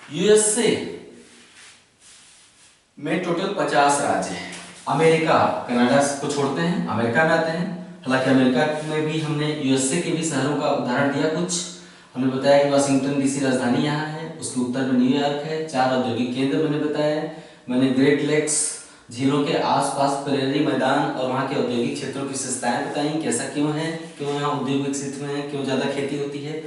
यूएसए में टोटल 50 राज्य हैं। अमेरिका कनाडा को छोड़ते हैं, अमेरिका में आते हैं। हालांकि अमेरिका में भी हमने यूएसए के भी शहरों का उदाहरण दिया। कुछ हमने बताया कि वाशिंगटन डीसी राजधानी यहाँ है, उसके उत्तर में न्यूयॉर्क है। 4 औद्योगिक केंद्र मैंने बताया। मैंने ग्रेट लेक्स झीलों के आसपास प्रेरी मैदान और वहाँ के औद्योगिक क्षेत्रों की विशेषताएं बताई, कैसा क्यों है, क्यों यहाँ उद्योग विकसित हुए हैं, क्यों ज्यादा खेती होती है।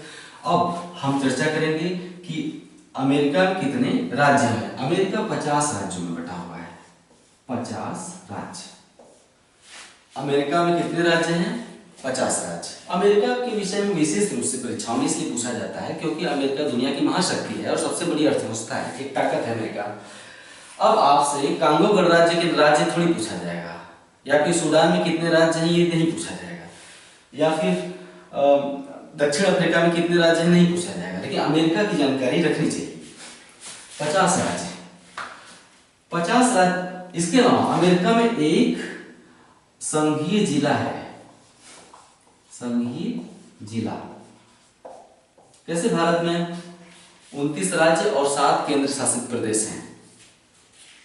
अब हम चर्चा करेंगे कि अमेरिका में कितने राज्य हैं। अमेरिका 50 राज्यों में बटा हुआ है, 50 राज्य। अमेरिका में कितने राज्य हैं? 50 राज्य। अमेरिका के विषय में विशेष रूप से परीक्षाओं में इसलिए पूछा जाता है क्योंकि अमेरिका दुनिया की महाशक्ति है और सबसे बड़ी अर्थव्यवस्था है, एक ताकत है अमेरिका। अब आपसे कांगो गणराज्य के राज्य थोड़ी पूछा जाएगा, या फिर सूडान में कितने राज्य हैं ये नहीं पूछा जाएगा, या फिर दक्षिण अफ्रीका में कितने राज्य हैं नहीं पूछा जाएगा। लेकिन अमेरिका की जानकारी रखनी चाहिए। 50 राज्य, 50 राज्य। इसके अलावा अमेरिका में एक संघीय जिला है, संघीय जिला। कैसे भारत में 29 राज्य और 7 केंद्र शासित प्रदेश हैं।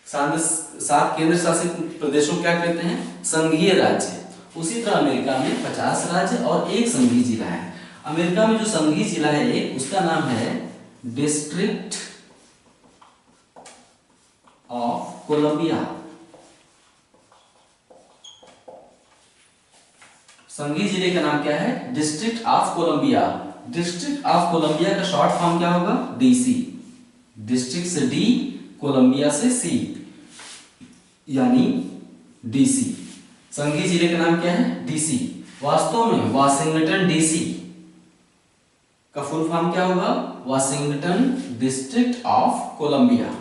7 केंद्र शासित प्रदेशों को क्या कहते हैं? संघीय राज्य। उसी तरह अमेरिका में 50 राज्य और 1 संघीय जिला है। अमेरिका में जो संघीय जिला है एक, उसका नाम है डिस्ट्रिक्ट ऑफ कोलंबिया। संघीय जिले का नाम क्या है? District of Columbia. District of Columbia का शॉर्ट फॉर्म क्या होगा? डीसी। डिस्ट्रिक्ट से डी, कोलंबिया से सी, यानी डीसी। संघीय जिले का नाम क्या है? डीसी। वास्तव में वाशिंगटन डीसी का फुल फॉर्म क्या होगा? Washington District of Columbia.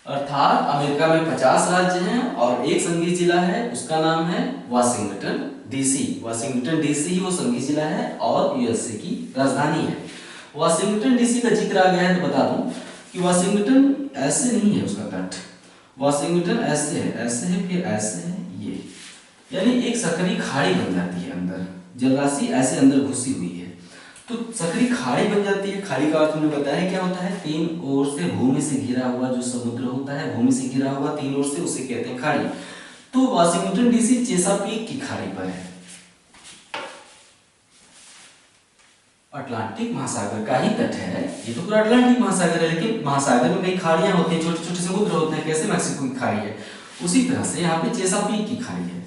अर्थात अमेरिका में 50 राज्य हैं और 1 संघीय जिला है, उसका नाम है वाशिंगटन डीसी। वाशिंगटन डीसी ही वो संघीय जिला है और यूएसए की राजधानी है। वाशिंगटन डीसी का जिक्र आ गया है तो बता दूं कि वाशिंगटन ऐसे नहीं है, उसका तट वाशिंगटन ऐसे है, ऐसे है, फिर ऐसे है, ये यानी एक सकरी खाड़ी बन जाती है अंदर, जलराशि ऐसे अंदर घुसी हुई है तो सकरी खाड़ी बन जाती है। खाड़ी का अर्थ हमने बताया क्या होता है? 3 ओर से भूमि से घिरा हुआ जो समुद्र होता है, भूमि से घिरा हुआ 3 ओर से, उसे कहते हैं खाड़ी। तो वाशिंगटन डीसी चेसापीक की खाड़ी पर है, अटलांटिक महासागर का ही तट है। ये तो पूरा अटलांटिक महासागर है, लेकिन महासागर में कई खाड़ियां होती हैं, छोटे छोटे समुद्र होते हैं, कैसे मैक्सिको की खाड़ी है, उसी तरह से यहाँ पे चेसापीक की खाड़ी है।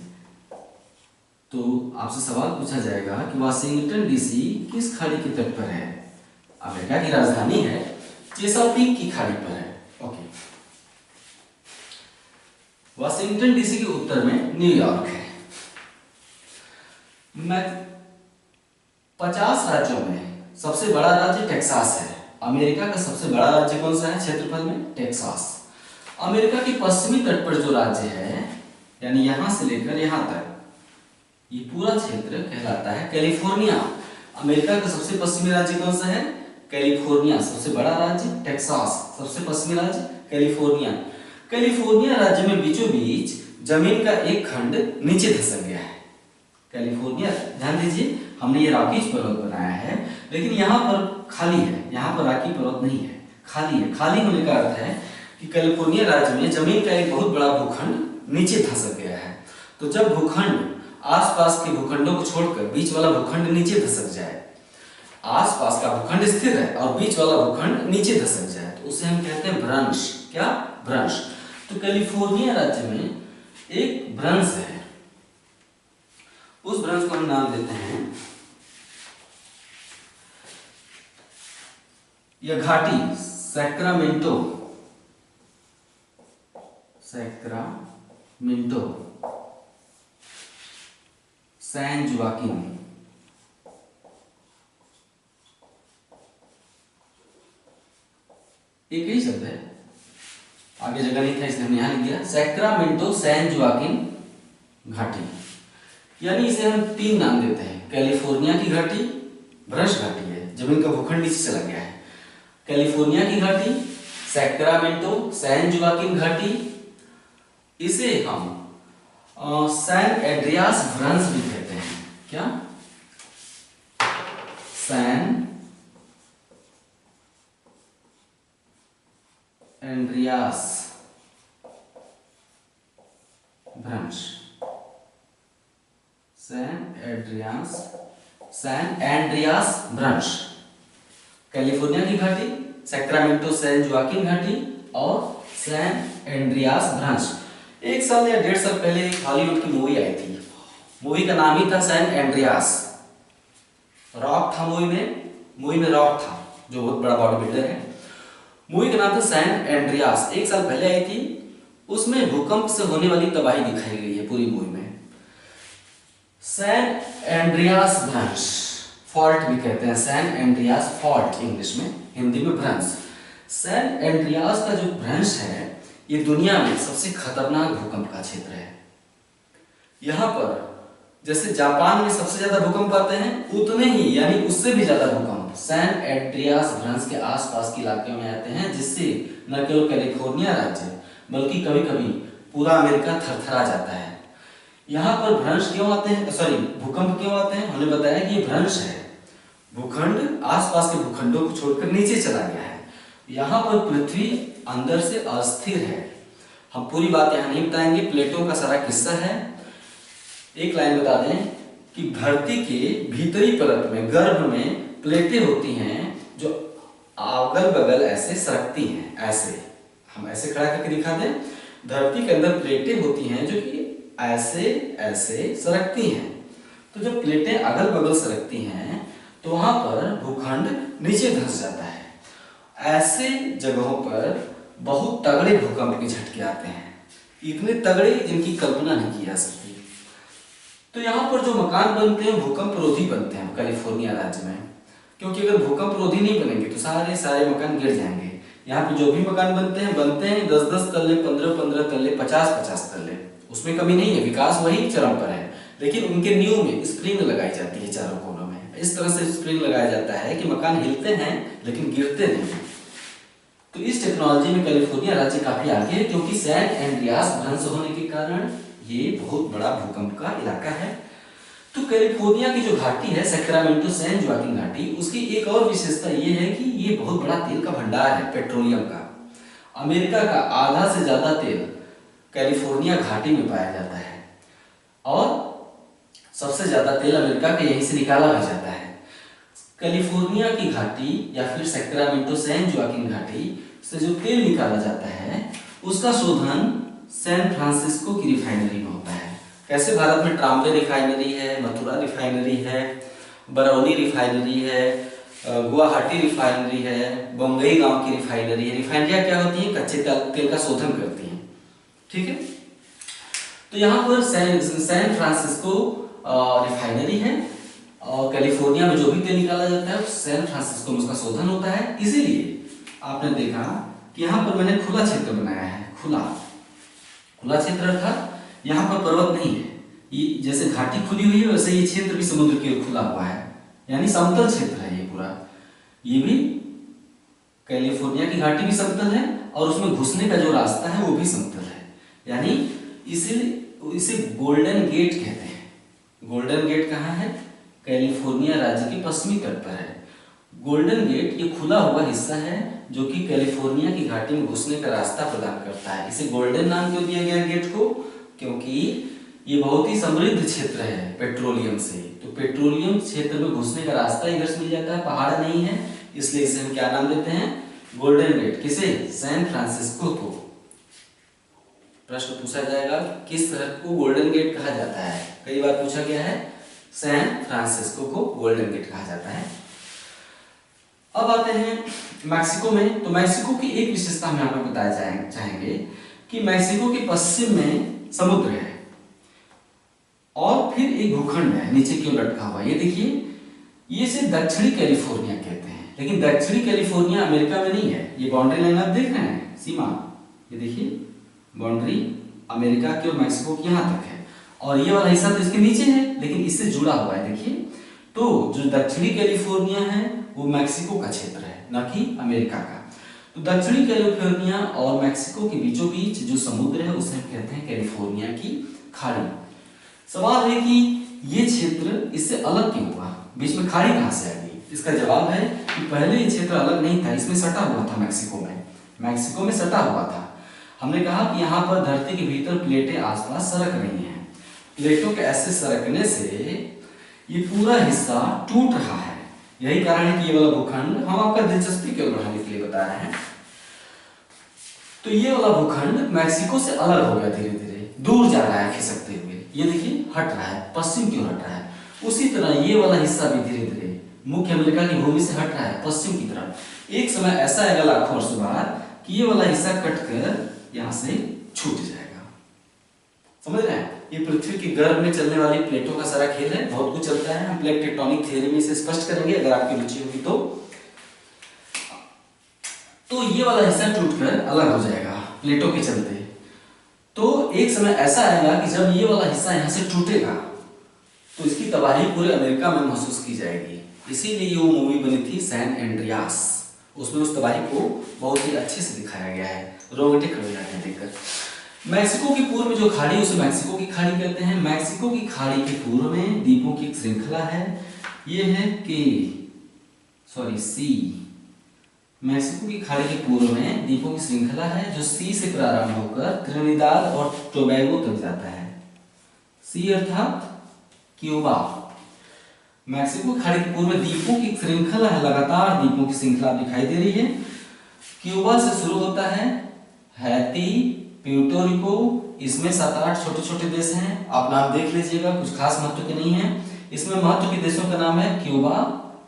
तो आपसे सवाल पूछा जाएगा कि वाशिंगटन डीसी किस खाड़ी के तट पर है? अमेरिका की राजधानी है, चेसापीक की खाड़ी पर है। ओके, वाशिंगटन डीसी के उत्तर में न्यूयॉर्क है। 50 राज्यों में सबसे बड़ा राज्य टेक्सास है। अमेरिका का सबसे बड़ा राज्य कौन सा है क्षेत्रफल में? टेक्सास। अमेरिका के पश्चिमी तट पर जो राज्य है, यानी यहां से लेकर यहां तक, ये पूरा क्षेत्र कहलाता है कैलिफोर्निया। अमेरिका का सबसे पश्चिमी राज्य कौन सा है? कैलिफोर्निया। सबसे बड़ा राज्य टेक्सास, सबसे पश्चिमी राज्य कैलिफोर्निया। कैलिफोर्निया राज्य में बीचों बीच जमीन का एक खंड नीचे धंसक गया है। कैलिफोर्निया, ध्यान दीजिए, हमने ये रॉकीज पर्वत बनाया है, लेकिन यहाँ पर खाली है, यहाँ पर रॉकी पर्वत नहीं है, खाली है। खाली होने का अर्थ है कि कैलिफोर्निया राज्य में जमीन का एक बहुत बड़ा भूखंड नीचे धंसक गया है। तो जब भूखंड आसपास के भूखंडों को छोड़कर बीच वाला भूखंड नीचे धंसक जाए, आसपास का भूखंड स्थिर है और बीच वाला भूखंड नीचे धंसक जाए, तो उसे हम कहते हैं भ्रंश। क्या? भ्रंश। तो कैलिफोर्निया राज्य में एक भ्रंश है, उस भ्रंश को हम नाम देते हैं, यह घाटी सैक्रामेंटो, सैक्रामेंटो, सैन जुआकिन, एक ही शब्द है, आगे जगह नहीं था इसलिए हमने यहां लिख दिया, सैक्रामेंटो सैन जुआकिन घाटी। यानी इसे हम 3 नाम देते हैं। कैलिफोर्निया की घाटी भ्रंश घाटी है, जमीन का भूखंड नीचे चला गया है। कैलिफोर्निया की घाटी, सैक्रामेंटो सैन जुआकिन घाटी, इसे हम सैन एंड्रियास भ्रंश भी कहते हैं। क्या? सैन एंड्रियास भ्रंश, सैन एंड्रियास भ्रंश। कैलिफोर्निया की घाटी, सैक्रामेंटो सैन जुआकिन घाटी और सैन एंड्रियास भ्रंश। 1 साल या 1.5 साल पहले एक हॉलीवुड की मूवी आई थी, मूवी का नाम ही था सैन एंड्रियास। रॉक था मूवी में रॉक था जो बहुत बड़ा बॉडी बिल्डर है। मूवी का नाम था सैन एंड्रियास, 1 साल पहले आई थी। उसमें भूकंप से होने वाली तबाही दिखाई गई है पूरी मूवी में। सैन एंड्रियास भ्रंश, फॉल्ट भी कहते हैं, सैन एंड्रियास फॉल्ट इंग्लिश में, हिंदी में भ्रंश। सैन एंड्रियास का जो भ्रंश है, ये दुनिया में सबसे खतरनाक भूकंप का क्षेत्र है। यहाँ पर जैसे जापान में सबसे ज्यादा भूकंप आते हैं, उतने ही यानी उससे भी ज्यादा भूकंप सैन एंड्रियास भ्रंश के आसपास के इलाके में आते हैं, जिससे न केवल कैलिफोर्निया राज्य बल्कि कभी कभी पूरा अमेरिका थरथरा जाता है। यहाँ पर भ्रंश क्यों आते हैं, सॉरी भूकंप क्यों आते हैं? हमने बताया कि ये भ्रंश है, भूखंड आसपास के भूखंडों को छोड़कर नीचे चला गया है। यहाँ पर पृथ्वी अंदर से अस्थिर है। हम पूरी बात यहाँ नहीं बताएंगे, प्लेटों का सारा किस्सा है। एक लाइन बता दें कि धरती के भीतरी परत में, गर्भ में प्लेटें होती हैं जो अगल बगल ऐसे सरकती हैं। ऐसे हम ऐसे खड़ा करके दिखा दें, धरती के अंदर प्लेटें होती हैं जो कि ऐसे ऐसे सरकती हैं। तो जब प्लेटें अगल बगल सरकती हैं तो वहां पर भूखंड नीचे धंस जाता है। ऐसे जगहों पर बहुत तगड़े भूकंप के झटके आते हैं, इतने तगड़े जिनकी कल्पना नहीं की जा सकती। तो यहाँ पर जो मकान बनते हैं भूकंप रोधी बनते हैं कैलिफोर्निया राज्य में, क्योंकि अगर भूकंप रोधी नहीं बनेंगे तो सारे मकान गिर जाएंगे। यहाँ पे जो भी मकान बनते हैं 10-10 तल्ले, 15-15 तल्ले, 50-50 तल्ले, उसमें कमी नहीं है, विकास वही चरम पर है। लेकिन उनके नींव में स्प्रिंग लगाई जाती है चारों कोनों में, इस तरह से स्प्रिंग लगाया जाता है कि मकान हिलते हैं लेकिन गिरते नहीं। तो इस टेक्नोलॉजी में कैलिफोर्निया राज्य काफी आगे है, क्योंकि सैन एंड्रियास ध्वंस होने के कारण ये बहुत बड़ा भूकंप का इलाका है। तो कैलिफोर्निया की जो घाटी है सैक्रामेंटो सैन जोआकिन घाटी, उसकी एक और विशेषता ये है कि ये बहुत बड़ा तेल का भंडार है, पेट्रोलियम का। अमेरिका का आधा से ज्यादा तेल कैलिफोर्निया घाटी में पाया जाता है और सबसे ज्यादा तेल अमेरिका के यहीं से निकाला भी जाता है। कैलिफोर्निया की घाटी या फिर सैक्रामेंटो सैन जोआकिन घाटी से जो तेल निकाला जाता है उसका शोधन सैन फ्रांसिस्को की रिफाइनरी में होता है। कैसे भारत में ट्राम्बे रिफाइनरी है, मथुरा रिफाइनरी है, बरौनी रिफाइनरी है, गुवाहाटी रिफाइनरी है, बम्बई गांव की रिफाइनरी है। रिफाइनरियां क्या होती हैं? कच्चे तेल का शोधन करती हैं। ठीक है, तो यहाँ पर सैन फ्रांसिस्को रिफाइनरी है और कैलिफोर्निया में जो भी तेल निकाला जाता है सैन फ्रांसिस्को में उसका शोधन होता है। इसीलिए आपने देखा कि यहाँ पर मैंने खुला क्षेत्र बनाया है, खुला क्षेत्र अर्थात यहाँ पर पर्वत नहीं है। ये जैसे घाटी खुली हुई है वैसे ये क्षेत्र भी समुद्र के खुला हुआ है, यानी समतल क्षेत्र है ये पूरा। ये भी कैलिफोर्निया की घाटी भी समतल है और उसमें घुसने का जो रास्ता है वो भी समतल है, यानी इसे गोल्डन गेट कहते हैं। गोल्डन गेट कहाँ है? कैलिफोर्निया राज्य के पश्चिमी तट पर है। गोल्डन गेट ये खुला हुआ हिस्सा है जो कि कैलिफोर्निया की घाटी में घुसने का रास्ता प्रदान करता है। इसे गोल्डन नाम क्यों दिया गया गेट को? क्योंकि ये बहुत ही समृद्ध क्षेत्र है पेट्रोलियम से, तो पेट्रोलियम क्षेत्र में घुसने का रास्ता इधर से मिल जाता है, पहाड़ नहीं है, इसलिए इसे हम क्या नाम देते हैं? Golden Gate. किसे? सैन फ्रांसिस्को को। प्रश्न पूछा जाएगा किस शहर को गोल्डन गेट कहा जाता है, कई बार पूछा गया है। सैन फ्रांसिस्को को गोल्डन गेट कहा जाता है। अब आते हैं मैक्सिको में। तो मैक्सिको की एक विशेषता हम यहाँ पर बताया चाहेंगे कि मैक्सिको के पश्चिम में समुद्र है और फिर एक भूखंड है नीचे की ओर लटका हुआ। ये देखिए, ये से दक्षिणी कैलिफोर्निया कहते हैं, लेकिन दक्षिणी कैलिफोर्निया अमेरिका में नहीं है। ये बाउंड्री लाइन आप देख रहे हैं, सीमा, ये देखिए बाउंड्री अमेरिका की और मैक्सिको की यहाँ तक है और ये वाला हिस्सा तो इसके नीचे है लेकिन इससे जुड़ा हुआ है। देखिए, तो जो दक्षिणी कैलिफोर्निया है वो मैक्सिको का क्षेत्र है, न कि अमेरिका का। तो दक्षिणी कैलिफोर्निया और मैक्सिको के बीचों बीच जो समुद्र है उसे हम कहते हैं कैलिफोर्निया की खाड़ी। सवाल है कि ये क्षेत्र इससे अलग क्यों हुआ, बीच में खाड़ी कहां से आ गई? इसका जवाब है कि पहले ये क्षेत्र अलग नहीं था, इसमें सटा हुआ था। मैक्सिको में सटा हुआ था। हमने कहा कि यहाँ पर धरती के भीतर प्लेटें आसपास सरक रही हैं। प्लेटों के ऐसे सरकने से ये पूरा हिस्सा टूट रहा है। यही कारण है कि ये वाला भूखंड, हम आपका दिलचस्पी केवल बढ़ाने के लिए बता रहे हैं, तो ये वाला भूखंड मैक्सिको से अलग हो गया, धीरे धीरे दूर जा रहा है खिसकते हुए। ये देखिए हट रहा है, पश्चिम की ओर हट रहा है। उसी तरह ये वाला हिस्सा भी धीरे धीरे मुख्य अमेरिका की भूमि से हट रहा है पश्चिम की तरफ। एक समय ऐसा आएगा लाखों वर्ष बाद कि ये वाला हिस्सा कटकर यहाँ से छूट जाएगा। समझ रहे हैं? ये पृथ्वी के गर्भ में चलने वाली प्लेटों का सारा खेल है, बहुत कुछ चलता है। हम प्लेट टेक्टोनिक थ्योरी में इसे स्पष्ट करेंगे अगर आपकी रुचि होगी तो ये वाला हिस्सा टूटकर अलग हो जाएगा प्लेटों के चलते। तो एक समय ऐसा आएगा कि जब ये वाला हिस्सा यहाँ से टूटेगा तो इसकी तबाही पूरे अमेरिका में महसूस की जाएगी। इसीलिए वो मूवी बनी थी सैन एंड्रियास, उसमें उस तबाही को बहुत ही अच्छे से दिखाया गया है, रोंगटे खड़े जाते हैं देखकर। मैक्सिको की पूर्व में जो खाड़ी उसे मैक्सिको की खाड़ी कहते हैं। मैक्सिको की खाड़ी के पूर्व में द्वीपों की एक श्रृंखला है, ये है सी मैक्सिको की खाड़ी के पूर्व में द्वीपों की श्रृंखला है जो सी से प्रारंभ होकर त्रिनिदाद और टोबैगो तक जाता है। सी अर्थात क्यूबा। मैक्सिको की खाड़ी के पूर्व में द्वीपों की श्रृंखला है, लगातार द्वीपों की श्रृंखला दिखाई दे रही है। क्यूबा से शुरू होता है, हैती, प्यूर्टो रिको, इसमें 7-8 छोटे छोटे देश हैं। आप नाम देख लीजिएगा, कुछ खास महत्व के नहीं है। इसमें महत्व के देशों का नाम है क्यूबा,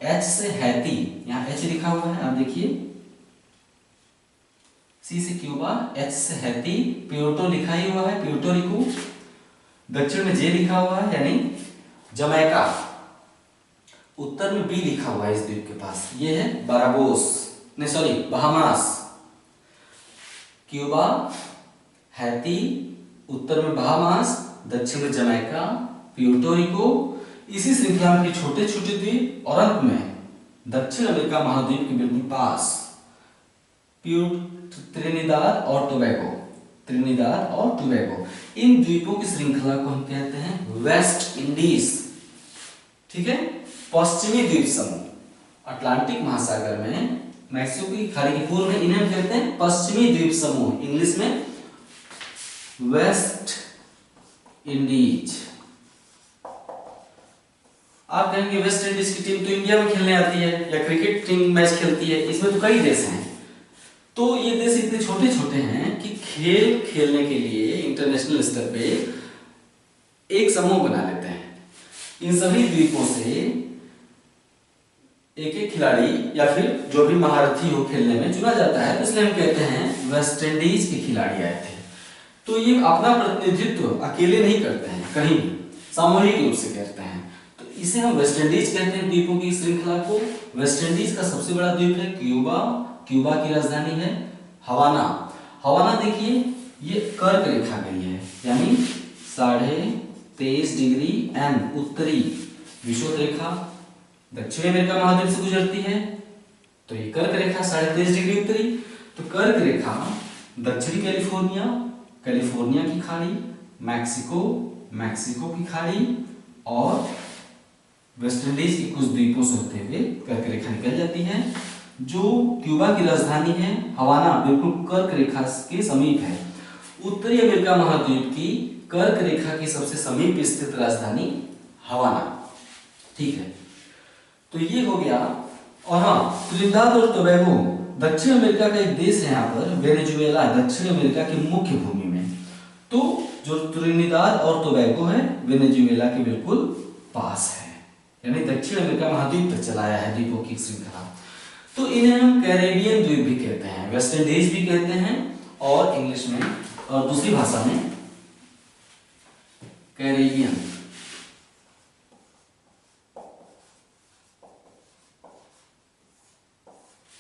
एच से हैती, यहाँ एच लिखा हुआ है, आप देखिए, सी से क्यूबा, एच से हैती, प्यूर्टो लिखा ही हुआ है, प्यूर्टो रिको, दक्षिण में जे लिखा हुआ है यानी जमैका, उत्तर में बी लिखा हुआ है इस द्वीप के पास, ये है बाराबोस, नहीं सॉरी बहामास। क्यूबा, हैती, उत्तर में बहामास, दक्षिण में जमैका, प्यूर्टो रिको, इसी श्रृंखला में छोटे छोटे द्वीप और अंत में दक्षिण अमेरिका महाद्वीप के बिल्कुल पास त्रिनिदाद और टोबैगो। त्रिनिदाद और टोबैगो, इन द्वीपों की श्रृंखला को हम कहते हैं वेस्ट इंडीज। ठीक है, पश्चिमी द्वीप समूह। अटलांटिक महासागर में मैक्सिको की खाड़ी के पूर्व में इन्हें हम कहते हैं पश्चिमी द्वीप समूह, इंग्लिश में वेस्ट इंडीज। आप कहेंगे वेस्ट इंडीज की टीम तो इंडिया में खेलने आती है या क्रिकेट टीम मैच खेलती है, इसमें तो कई देश हैं। तो ये देश इतने छोटे छोटे हैं कि खेल खेलने के लिए इंटरनेशनल स्तर पे एक समूह बना लेते हैं। इन सभी द्वीपों से एक एक खिलाड़ी या फिर जो भी महारथी हो खेलने में चुना जाता है, तो इसलिए हम कहते हैं वेस्ट इंडीज के खिलाड़ी आए थे। तो ये अपना प्रतिनिधित्व अकेले नहीं करते हैं, कहीं भी सामूहिक रूप से करते हैं, तो इसे हम वेस्ट इंडीज कहते हैं। द्वीपों की श्रृंखला को। वेस्ट इंडीज का सबसे बड़ा द्वीप है क्यूबा, क्यूबा की राजधानी है हवाना। हवाना देखिए, ये कर्क रेखा गई है, यानी 23.5 डिग्री एन उत्तरी विषुवत रेखा दक्षिण अमेरिका महाद्वीप से गुजरती है, तो ये कर्क रेखा 23.5 डिग्री उत्तरी। तो कर्क रेखा दक्षिणी कैलिफोर्निया, कैलिफोर्निया की खाड़ी, मैक्सिको, मैक्सिको की खाड़ी और वेस्ट इंडीज के कुछ द्वीपों से होते हुए कर्क रेखा निकल जाती है। जो क्यूबा की राजधानी है हवाना, बिल्कुल कर्क रेखा के समीप है। उत्तरी अमेरिका महाद्वीप की कर्क रेखा की सबसे समीप स्थित राजधानी हवाना। ठीक है, तो ये हो गया। और हाँ, त्रिनिदाद और टोबैगो दक्षिण अमेरिका का एक देश है, यहाँ पर वेनेजुएला, दक्षिण अमेरिका की मुख्य भूमि में। तो जो त्रिनिदाद और टोबैगो है वेनेजुएला के बिल्कुल पास है, यानी दक्षिण अमेरिका महाद्वीप तक चलाया है द्वीपों की श्रृंखला। तो इन्हें हम कैरेबियन द्वीप भी कहते हैं, वेस्ट इंडीज भी कहते हैं, और इंग्लिश में और दूसरी भाषा में कैरेबियन।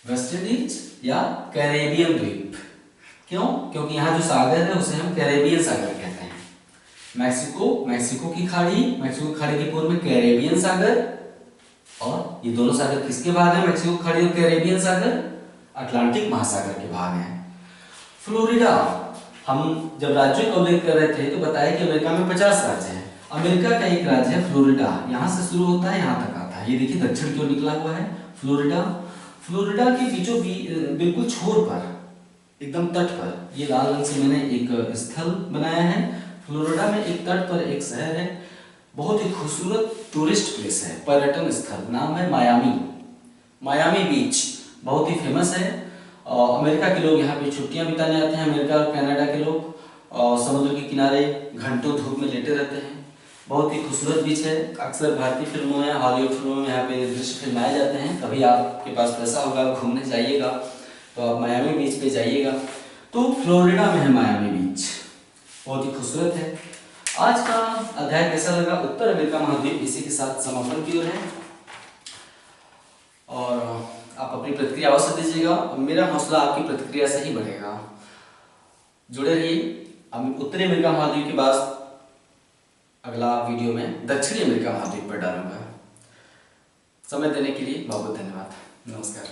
वेस्ट इंडीज या कैरेबियन द्वीप। क्यों? क्योंकि यहाँ जो सागर है उसे हम कैरेबियन सागर कहते हैं। मैक्सिको, मैक्सिको की खाड़ी, मैक्सिको की खाड़ी के पूर्व में कैरेबियन सागर, और ये दोनों सागर किसके भाग हैं? मैक्सिको की खाड़ी और कैरेबियन सागर अटलांटिक महासागर के भाग हैं। फ्लोरिडा, हम जब राज्यों का उल्लेख कर रहे थे तो बताया कि अमेरिका में 50 राज्य हैं। अमेरिका का एक राज्य है फ्लोरिडा, यहाँ से शुरू होता है, यहाँ तक आता है। ये देखिए दक्षिण की ओर निकला हुआ है फ्लोरिडा। फ्लोरिडा के बीचों बिल्कुल छोर पर, एकदम तट पर, ये लाल रंग से मैंने एक स्थल बनाया है। फ्लोरिडा में एक तट पर एक शहर है, बहुत ही खूबसूरत टूरिस्ट प्लेस है, पर्यटन स्थल, नाम है मायामी। मायामी बीच बहुत ही फेमस है। अमेरिका के लोग यहाँ पे छुट्टियां बिताने आते हैं, अमेरिका और कनाडा के लोग समुद्र के किनारे घंटों धूप में लेटे रहते हैं। बहुत ही खूबसूरत बीच है। अक्सर भारतीय फिल्मों में, हॉलीवुड फिल्मों में यहाँ पे दृश्य फिल्माए जाते हैं। कभी आपके पास पैसा होगा, घूमने जाइएगा तो आप मायामी बीच पे जाइएगा। तो फ्लोरिडा में है मायामी बीच, बहुत ही खूबसूरत है। आज का अध्याय कैसा लगा? उत्तर अमेरिका महाद्वीप इसी के साथ समापन की ओर है, और आप अपनी प्रतिक्रिया अवश्य दीजिएगा। मेरा हौसला आपकी प्रतिक्रिया से ही बढ़ेगा। जुड़े रहिए। उत्तरी अमेरिका महाद्वीप के बाद अगला वीडियो में दक्षिणी अमेरिका महाद्वीप पर डालूंगा। समय देने के लिए बहुत बहुत धन्यवाद। नमस्कार।